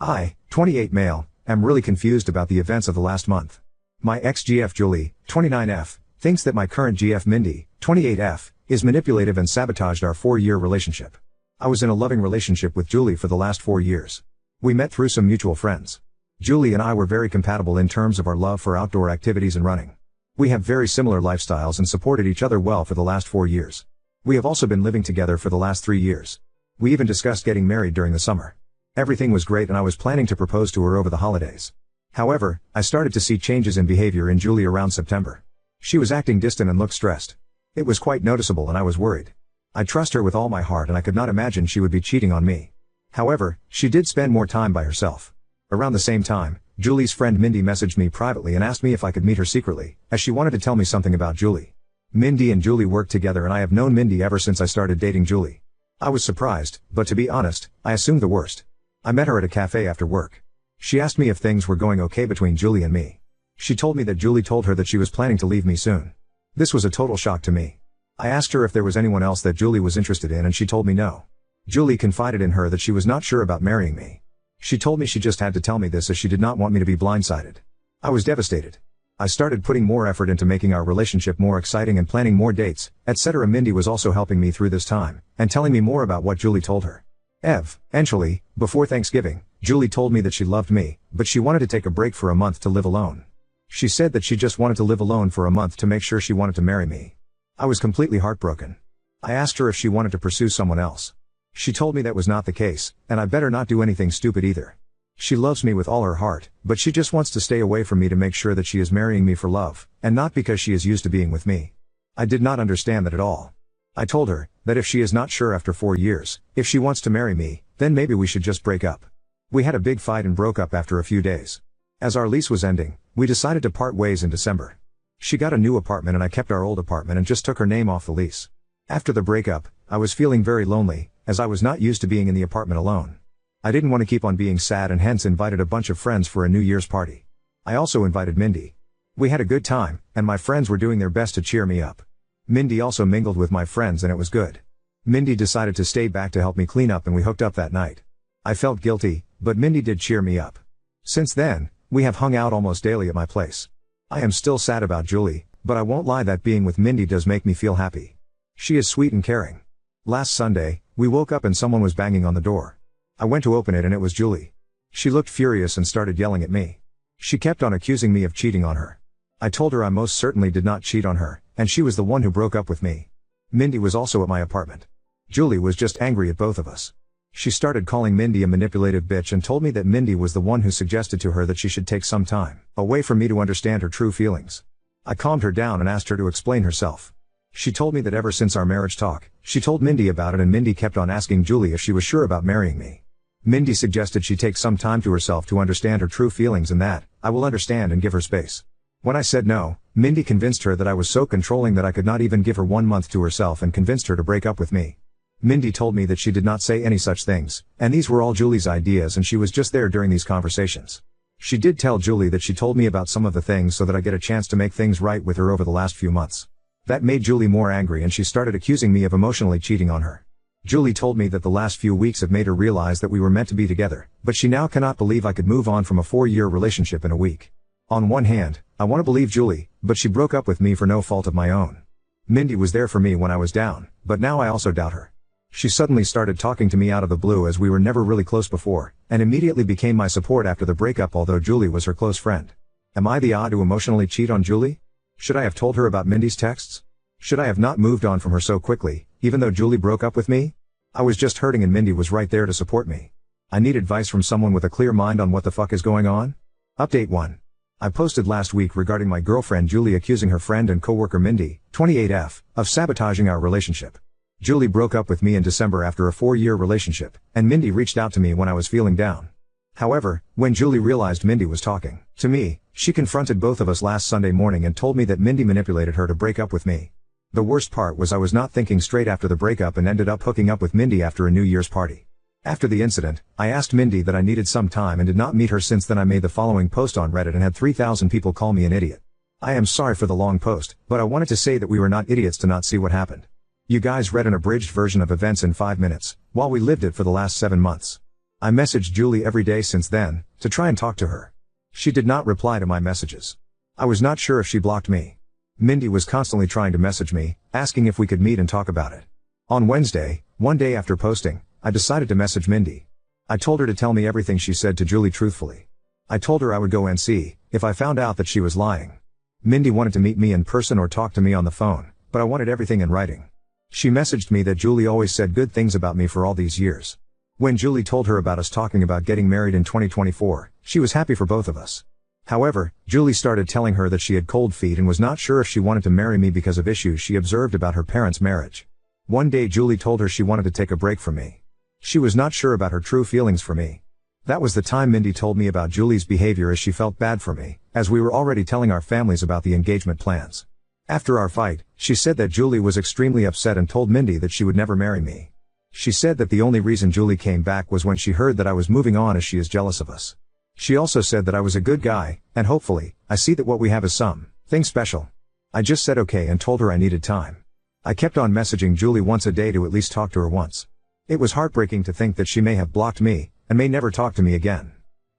I, 28 male, am really confused about the events of the last month. My ex-GF Julie, 29F, thinks that my current GF Mindy, 28F, is manipulative and sabotaged our 4-year relationship. I was in a loving relationship with Julie for the last 4 years. We met through some mutual friends. Julie and I were very compatible in terms of our love for outdoor activities and running. We have very similar lifestyles and supported each other well for the last 4 years. We have also been living together for the last 3 years. We even discussed getting married during the summer. Everything was great and I was planning to propose to her over the holidays. However, I started to see changes in behavior in Julie around September. She was acting distant and looked stressed. It was quite noticeable and I was worried. I trust her with all my heart and I could not imagine she would be cheating on me. However, she did spend more time by herself. Around the same time, Julie's friend Mindy messaged me privately and asked me if I could meet her secretly, as she wanted to tell me something about Julie. Mindy and Julie work together and I have known Mindy ever since I started dating Julie. I was surprised, but to be honest, I assumed the worst. I met her at a cafe after work. She asked me if things were going okay between Julie and me. She told me that Julie told her that she was planning to leave me soon. This was a total shock to me. I asked her if there was anyone else that Julie was interested in and she told me no. Julie confided in her that she was not sure about marrying me. She told me she just had to tell me this as she did not want me to be blindsided. I was devastated. I started putting more effort into making our relationship more exciting and planning more dates, etc. Mindy was also helping me through this time, and telling me more about what Julie told her. Eventually, before Thanksgiving, Julie told me that she loved me, but she wanted to take a break for a month to live alone. She said that she just wanted to live alone for a month to make sure she wanted to marry me. I was completely heartbroken. I asked her if she wanted to pursue someone else. She told me that was not the case, and I better not do anything stupid either. She loves me with all her heart, but she just wants to stay away from me to make sure that she is marrying me for love, and not because she is used to being with me. I did not understand that at all. I told her that if she is not sure after 4 years, if she wants to marry me, then maybe we should just break up. We had a big fight and broke up after a few days. As our lease was ending, we decided to part ways in December. She got a new apartment and I kept our old apartment and just took her name off the lease. After the breakup, I was feeling very lonely, as I was not used to being in the apartment alone. I didn't want to keep on being sad and hence invited a bunch of friends for a New Year's party. I also invited Mindy. We had a good time, and my friends were doing their best to cheer me up. Mindy also mingled with my friends and it was good. Mindy decided to stay back to help me clean up and we hooked up that night. I felt guilty, but Mindy did cheer me up. Since then, we have hung out almost daily at my place. I am still sad about Julie, but I won't lie that being with Mindy does make me feel happy. She is sweet and caring. Last Sunday, we woke up and someone was banging on the door. I went to open it and it was Julie. She looked furious and started yelling at me. She kept on accusing me of cheating on her. I told her I most certainly did not cheat on her, and she was the one who broke up with me. Mindy was also at my apartment. Julie was just angry at both of us. She started calling Mindy a manipulative bitch and told me that Mindy was the one who suggested to her that she should take some time away from me to understand her true feelings. I calmed her down and asked her to explain herself. She told me that ever since our marriage talk, she told Mindy about it and Mindy kept on asking Julie if she was sure about marrying me. Mindy suggested she take some time to herself to understand her true feelings and that I will understand and give her space. When I said no, Mindy convinced her that I was so controlling that I could not even give her 1 month to herself and convinced her to break up with me. Mindy told me that she did not say any such things, and these were all Julie's ideas and she was just there during these conversations. She did tell Julie that she told me about some of the things so that I get a chance to make things right with her over the last few months. That made Julie more angry and she started accusing me of emotionally cheating on her. Julie told me that the last few weeks have made her realize that we were meant to be together, but she now cannot believe I could move on from a 4-year relationship in a week. On one hand, I want to believe Julie, but she broke up with me for no fault of my own. Mindy was there for me when I was down, but now I also doubt her. She suddenly started talking to me out of the blue as we were never really close before, and immediately became my support after the breakup although Julie was her close friend. Am I the odd to emotionally cheat on Julie? Should I have told her about Mindy's texts? Should I have not moved on from her so quickly, even though Julie broke up with me? I was just hurting and Mindy was right there to support me. I need advice from someone with a clear mind on what the fuck is going on. Update 1. I posted last week regarding my girlfriend Julie accusing her friend and coworker Mindy, 28F, of sabotaging our relationship. Julie broke up with me in December after a 4-year relationship, and Mindy reached out to me when I was feeling down. However, when Julie realized Mindy was talking to me, she confronted both of us last Sunday morning and told me that Mindy manipulated her to break up with me. The worst part was I was not thinking straight after the breakup and ended up hooking up with Mindy after a New Year's party. After the incident, I asked Mindy that I needed some time and did not meet her. Since then I made the following post on Reddit and had 3,000 people call me an idiot. I am sorry for the long post, but I wanted to say that we were not idiots to not see what happened. You guys read an abridged version of events in 5 minutes, while we lived it for the last 7 months. I messaged Julie every day since then, to try and talk to her. She did not reply to my messages. I was not sure if she blocked me. Mindy was constantly trying to message me, asking if we could meet and talk about it. On Wednesday, one day after posting, I decided to message Mindy. I told her to tell me everything she said to Julie truthfully. I told her I would go and see if I found out that she was lying. Mindy wanted to meet me in person or talk to me on the phone, but I wanted everything in writing. She messaged me that Julie always said good things about me for all these years. When Julie told her about us talking about getting married in 2024, she was happy for both of us. However, Julie started telling her that she had cold feet and was not sure if she wanted to marry me because of issues she observed about her parents' marriage. One day Julie told her she wanted to take a break from me. She was not sure about her true feelings for me. That was the time Mindy told me about Julie's behavior, as she felt bad for me, as we were already telling our families about the engagement plans. After our fight, she said that Julie was extremely upset and told Mindy that she would never marry me. She said that the only reason Julie came back was when she heard that I was moving on, as she is jealous of us. She also said that I was a good guy, and hopefully, I see that what we have is something special. I just said okay and told her I needed time. I kept on messaging Julie once a day to at least talk to her once. It was heartbreaking to think that she may have blocked me, and may never talk to me again.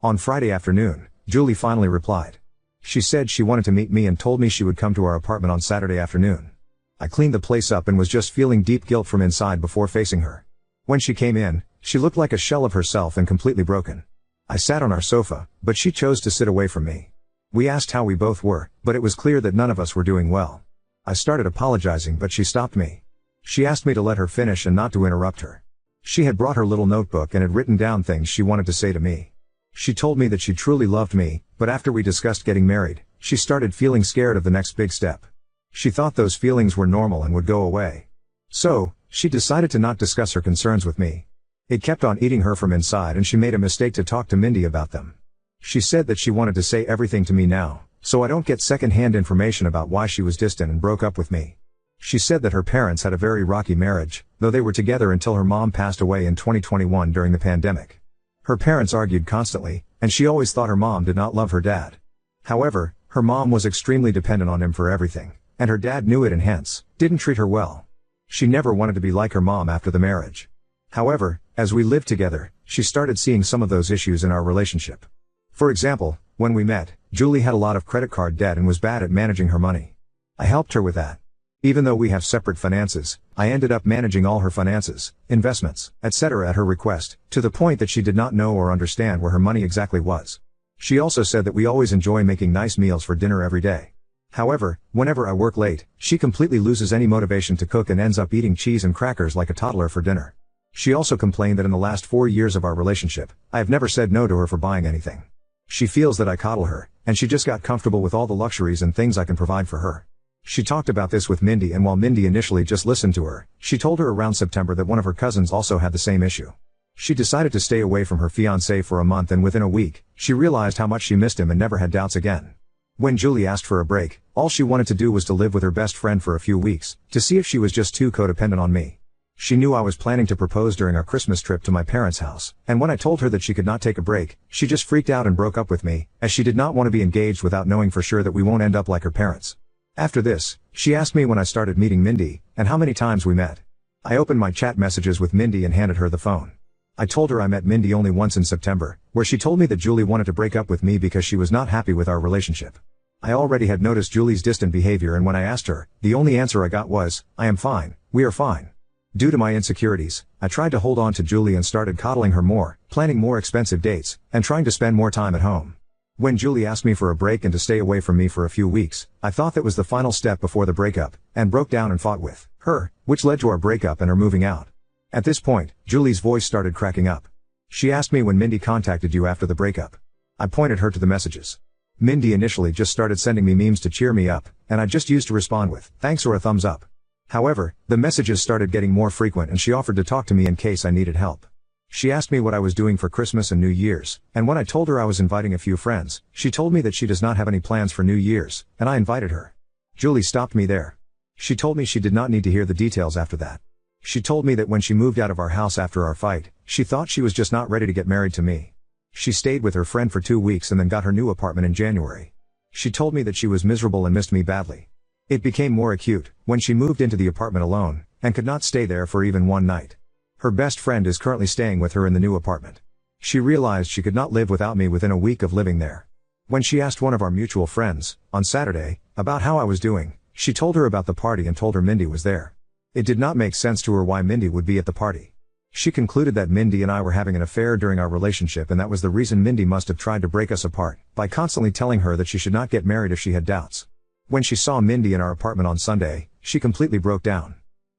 On Friday afternoon, Julie finally replied. She said she wanted to meet me and told me she would come to our apartment on Saturday afternoon. I cleaned the place up and was just feeling deep guilt from inside before facing her. When she came in, she looked like a shell of herself and completely broken. I sat on our sofa, but she chose to sit away from me. We asked how we both were, but it was clear that none of us were doing well. I started apologizing, but she stopped me. She asked me to let her finish and not to interrupt her. She had brought her little notebook and had written down things she wanted to say to me. She told me that she truly loved me, but after we discussed getting married, she started feeling scared of the next big step. She thought those feelings were normal and would go away. So, she decided to not discuss her concerns with me. It kept on eating her from inside, and she made a mistake to talk to Mindy about them. She said that she wanted to say everything to me now, so I don't get second-hand information about why she was distant and broke up with me. She said that her parents had a very rocky marriage, though they were together until her mom passed away in 2021 during the pandemic. Her parents argued constantly, and she always thought her mom did not love her dad. However, her mom was extremely dependent on him for everything, and her dad knew it and hence, didn't treat her well. She never wanted to be like her mom after the marriage. However, as we lived together, she started seeing some of those issues in our relationship. For example, when we met, Julie had a lot of credit card debt and was bad at managing her money. I helped her with that. Even though we have separate finances, I ended up managing all her finances, investments, etc. at her request, to the point that she did not know or understand where her money exactly was. She also said that we always enjoy making nice meals for dinner every day. However, whenever I work late, she completely loses any motivation to cook and ends up eating cheese and crackers like a toddler for dinner. She also complained that in the last 4 years of our relationship, I have never said no to her for buying anything. She feels that I coddle her, and she just got comfortable with all the luxuries and things I can provide for her. She talked about this with Mindy, and while Mindy initially just listened to her, she told her around September that one of her cousins also had the same issue. She decided to stay away from her fiancé for a month, and within a week, she realized how much she missed him and never had doubts again. When Julie asked for a break, all she wanted to do was to live with her best friend for a few weeks, to see if she was just too codependent on me. She knew I was planning to propose during our Christmas trip to my parents' house, and when I told her that she could not take a break, she just freaked out and broke up with me, as she did not want to be engaged without knowing for sure that we won't end up like her parents. After this, she asked me when I started meeting Mindy, and how many times we met. I opened my chat messages with Mindy and handed her the phone. I told her I met Mindy only once in September, where she told me that Julie wanted to break up with me because she was not happy with our relationship. I already had noticed Julie's distant behavior, and when I asked her, the only answer I got was, "I am fine, we are fine." Due to my insecurities, I tried to hold on to Julie and started coddling her more, planning more expensive dates, and trying to spend more time at home. When Julie asked me for a break and to stay away from me for a few weeks, I thought that was the final step before the breakup, and broke down and fought with her, which led to our breakup and her moving out. At this point, Julie's voice started cracking up. She asked me when Mindy contacted you after the breakup. I pointed her to the messages. Mindy initially just started sending me memes to cheer me up, and I just used to respond with thanks or a thumbs up. However, the messages started getting more frequent, and she offered to talk to me in case I needed help. She asked me what I was doing for Christmas and New Year's, and when I told her I was inviting a few friends, she told me that she does not have any plans for New Year's, and I invited her. Julie stopped me there. She told me she did not need to hear the details after that. She told me that when she moved out of our house after our fight, she thought she was just not ready to get married to me. She stayed with her friend for 2 weeks and then got her new apartment in January. She told me that she was miserable and missed me badly. It became more acute when she moved into the apartment alone, and could not stay there for even one night. Her best friend is currently staying with her in the new apartment. She realized she could not live without me within a week of living there. When she asked one of our mutual friends, on Saturday, about how I was doing, she told her about the party and told her Mindy was there. It did not make sense to her why Mindy would be at the party. She concluded that Mindy and I were having an affair during our relationship, and that was the reason Mindy must have tried to break us apart, by constantly telling her that she should not get married if she had doubts. When she saw Mindy in our apartment on Sunday, she completely broke down.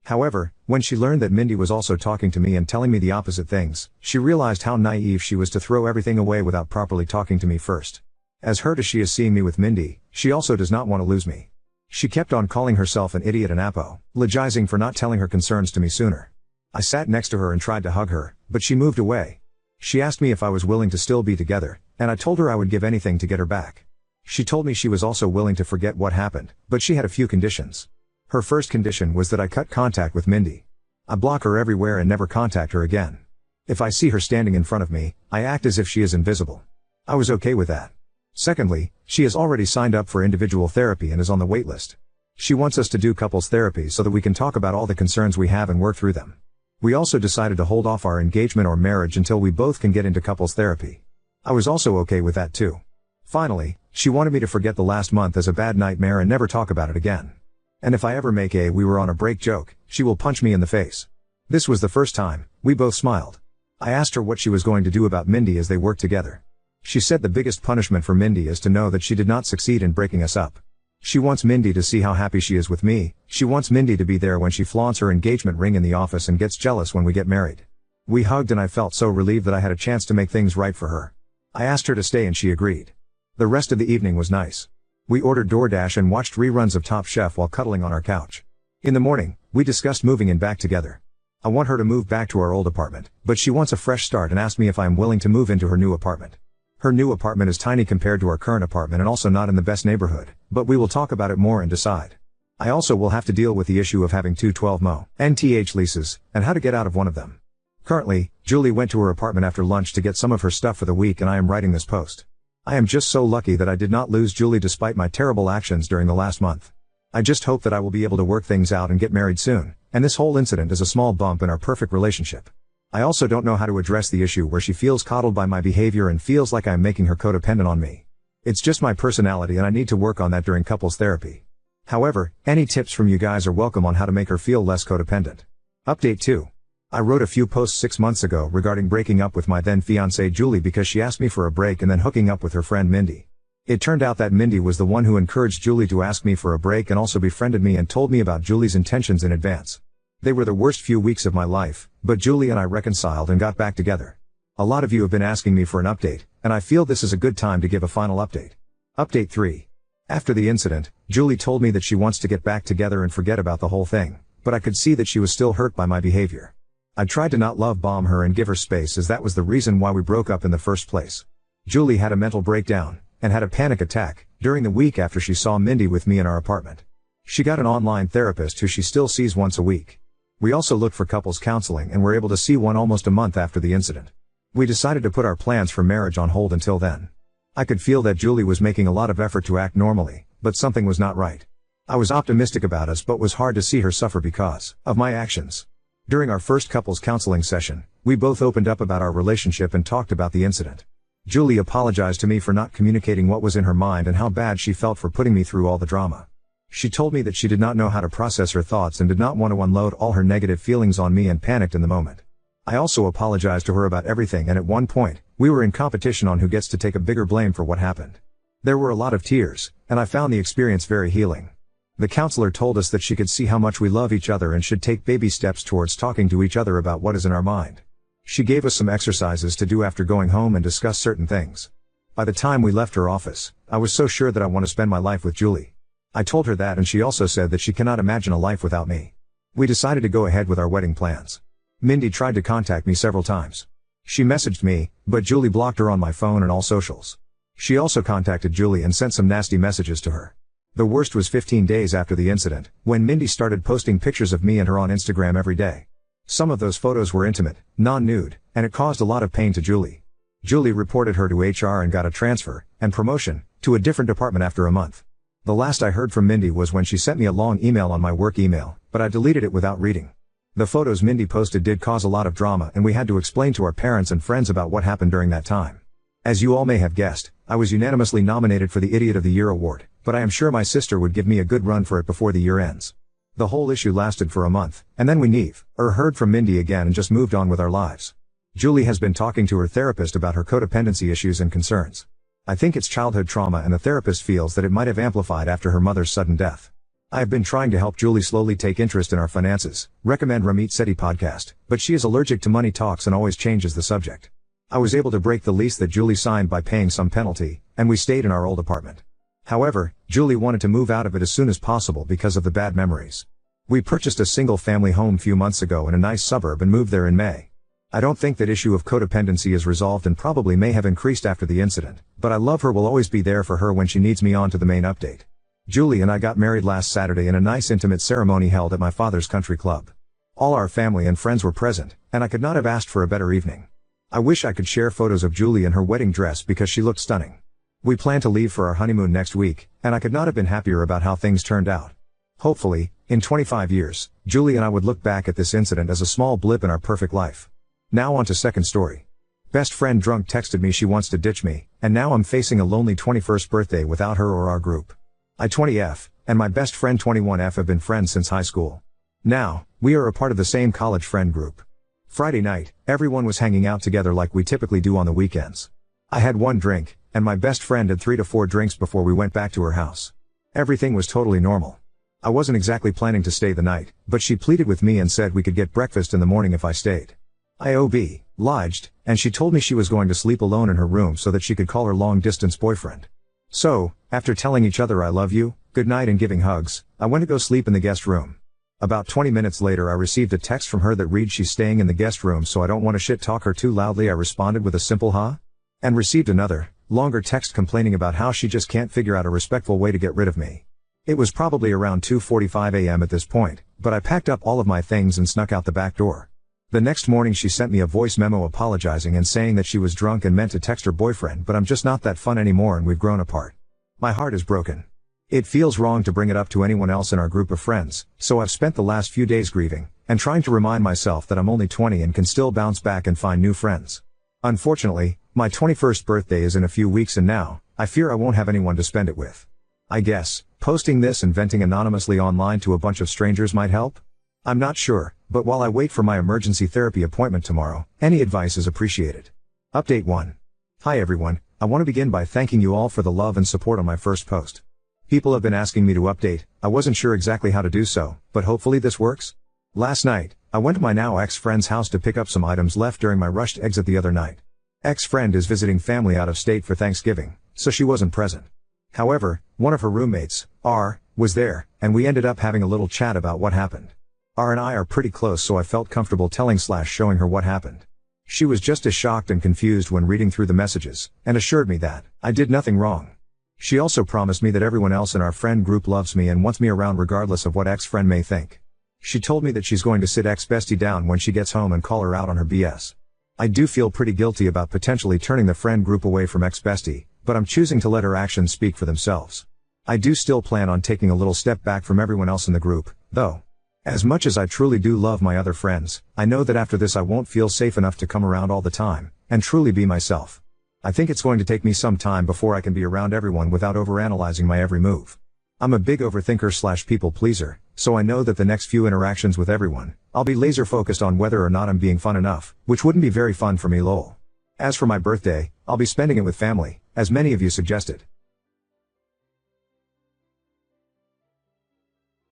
However, when she learned that Mindy was also talking to me and telling me the opposite things, she realized how naive she was to throw everything away without properly talking to me first. As hurt as she is seeing me with Mindy, she also does not want to lose me. She kept on calling herself an idiot and apologizing for not telling her concerns to me sooner. I sat next to her and tried to hug her, but she moved away. She asked me if I was willing to still be together, and I told her I would give anything to get her back. She told me she was also willing to forget what happened, but she had a few conditions. Her first condition was that I cut contact with Mindy. I block her everywhere and never contact her again. If I see her standing in front of me, I act as if she is invisible. I was okay with that. Secondly, she has already signed up for individual therapy and is on the wait list. She wants us to do couples therapy so that we can talk about all the concerns we have and work through them. We also decided to hold off our engagement or marriage until we both can get into couples therapy. I was also okay with that too. Finally, she wanted me to forget the last month as a bad nightmare and never talk about it again. And if I ever make a "we were on a break" joke, she will punch me in the face. This was the first time. We both smiled. I asked her what she was going to do about Mindy as they worked together. She said the biggest punishment for Mindy is to know that she did not succeed in breaking us up. She wants Mindy to see how happy she is with me. She wants Mindy to be there when she flaunts her engagement ring in the office and gets jealous when we get married. We hugged and I felt so relieved that I had a chance to make things right for her. I asked her to stay and she agreed. The rest of the evening was nice. We ordered DoorDash and watched reruns of Top Chef while cuddling on our couch. In the morning, we discussed moving in back together. I want her to move back to our old apartment, but she wants a fresh start and asked me if I am willing to move into her new apartment. Her new apartment is tiny compared to our current apartment and also not in the best neighborhood, but we will talk about it more and decide. I also will have to deal with the issue of having two 12-month leases, and how to get out of one of them. Currently, Julie went to her apartment after lunch to get some of her stuff for the week and I am writing this post. I am just so lucky that I did not lose Julie despite my terrible actions during the last month. I just hope that I will be able to work things out and get married soon, and this whole incident is a small bump in our perfect relationship. I also don't know how to address the issue where she feels coddled by my behavior and feels like I'm making her codependent on me. It's just my personality and I need to work on that during couples therapy. However, any tips from you guys are welcome on how to make her feel less codependent. Update 2. I wrote a few posts 6 months ago regarding breaking up with my then fiancée Julie because she asked me for a break and then hooking up with her friend Mindy. It turned out that Mindy was the one who encouraged Julie to ask me for a break and also befriended me and told me about Julie's intentions in advance. They were the worst few weeks of my life, but Julie and I reconciled and got back together. A lot of you have been asking me for an update, and I feel this is a good time to give a final update. Update 3. After the incident, Julie told me that she wants to get back together and forget about the whole thing, but I could see that she was still hurt by my behavior. I tried to not love bomb her and give her space as that was the reason why we broke up in the first place. Julie had a mental breakdown, and had a panic attack, during the week after she saw Mindy with me in our apartment. She got an online therapist who she still sees once a week. We also looked for couples counseling and were able to see one almost a month after the incident. We decided to put our plans for marriage on hold until then. I could feel that Julie was making a lot of effort to act normally, but something was not right. I was optimistic about us but was hard to see her suffer because of my actions. During our first couples counseling session, we both opened up about our relationship and talked about the incident. Julie apologized to me for not communicating what was in her mind and how bad she felt for putting me through all the drama. She told me that she did not know how to process her thoughts and did not want to unload all her negative feelings on me and panicked in the moment. I also apologized to her about everything and at one point, we were in competition on who gets to take a bigger blame for what happened. There were a lot of tears, and I found the experience very healing. The counselor told us that she could see how much we love each other and should take baby steps towards talking to each other about what is in our mind. She gave us some exercises to do after going home and discuss certain things. By the time we left her office, I was so sure that I want to spend my life with Julie. I told her that and she also said that she cannot imagine a life without me. We decided to go ahead with our wedding plans. Mindy tried to contact me several times. She messaged me, but Julie blocked her on my phone and all socials. She also contacted Julie and sent some nasty messages to her. The worst was 15 days after the incident, when Mindy started posting pictures of me and her on Instagram every day. Some of those photos were intimate, non-nude, and it caused a lot of pain to Julie. Julie reported her to HR and got a transfer, and promotion, to a different department after a month. The last I heard from Mindy was when she sent me a long email on my work email, but I deleted it without reading. The photos Mindy posted did cause a lot of drama, and we had to explain to our parents and friends about what happened during that time. As you all may have guessed, I was unanimously nominated for the Idiot of the Year award, but I am sure my sister would give me a good run for it before the year ends. The whole issue lasted for a month, and then we heard from Mindy again and just moved on with our lives. Julie has been talking to her therapist about her codependency issues and concerns. I think it's childhood trauma, and the therapist feels that it might have amplified after her mother's sudden death. I have been trying to help Julie slowly take interest in our finances, recommend Ramit Sethi podcast, but she is allergic to money talks and always changes the subject. I was able to break the lease that Julie signed by paying some penalty, and we stayed in our old apartment. However, Julie wanted to move out of it as soon as possible because of the bad memories. We purchased a single-family home few months ago in a nice suburb and moved there in May. I don't think that issue of codependency is resolved and probably may have increased after the incident, but I love her, will always be there for her when she needs me. On to the main update. Julie and I got married last Saturday in a nice intimate ceremony held at my father's country club. All our family and friends were present, and I could not have asked for a better evening. I wish I could share photos of Julie in her wedding dress because she looked stunning. We plan to leave for our honeymoon next week, and I could not have been happier about how things turned out. Hopefully, in 25 years, Julie and I would look back at this incident as a small blip in our perfect life. Now on to second story. Best friend drunk texted me she wants to ditch me, and now I'm facing a lonely 21st birthday without her or our group. I 20F, and my best friend 21F have been friends since high school. Now, we are a part of the same college friend group. Friday night, everyone was hanging out together like we typically do on the weekends. I had 1 drink, and my best friend had 3 to 4 drinks before we went back to her house. Everything was totally normal. I wasn't exactly planning to stay the night, but she pleaded with me and said we could get breakfast in the morning if I stayed. I obliged, and she told me she was going to sleep alone in her room so that she could call her long-distance boyfriend. So, after telling each other I love you, good night and giving hugs, I went to go sleep in the guest room. About 20 minutes later I received a text from her that read she's staying in the guest room so I don't want to shit talk her too loudly. I responded with a simple huh? And received another, longer text complaining about how she just can't figure out a respectful way to get rid of me. It was probably around 2:45 a.m. at this point, but I packed up all of my things and snuck out the back door. The next morning she sent me a voice memo apologizing and saying that she was drunk and meant to text her boyfriend, but I'm just not that fun anymore and we've grown apart. My heart is broken. It feels wrong to bring it up to anyone else in our group of friends, so I've spent the last few days grieving, and trying to remind myself that I'm only 20 and can still bounce back and find new friends. Unfortunately, my 21st birthday is in a few weeks and now, I fear I won't have anyone to spend it with. I guess, posting this and venting anonymously online to a bunch of strangers might help? I'm not sure, but while I wait for my emergency therapy appointment tomorrow, any advice is appreciated. Update 1. Hi everyone, I want to begin by thanking you all for the love and support on my first post. People have been asking me to update, I wasn't sure exactly how to do so, but hopefully this works. Last night, I went to my now ex-friend's house to pick up some items left during my rushed exit the other night. Ex-friend is visiting family out of state for Thanksgiving, so she wasn't present. However, one of her roommates, R, was there, and we ended up having a little chat about what happened. R and I are pretty close, so I felt comfortable showing her what happened. She was just as shocked and confused when reading through the messages, and assured me that I did nothing wrong. She also promised me that everyone else in our friend group loves me and wants me around regardless of what ex-friend may think. She told me that she's going to sit ex-bestie down when she gets home and call her out on her BS. I do feel pretty guilty about potentially turning the friend group away from ex-bestie, but I'm choosing to let her actions speak for themselves. I do still plan on taking a little step back from everyone else in the group, though. As much as I truly do love my other friends, I know that after this I won't feel safe enough to come around all the time, and truly be myself. I think it's going to take me some time before I can be around everyone without overanalyzing my every move. I'm a big overthinker / people pleaser, so I know that the next few interactions with everyone, I'll be laser focused on whether or not I'm being fun enough, which wouldn't be very fun for me lol. As for my birthday, I'll be spending it with family, as many of you suggested.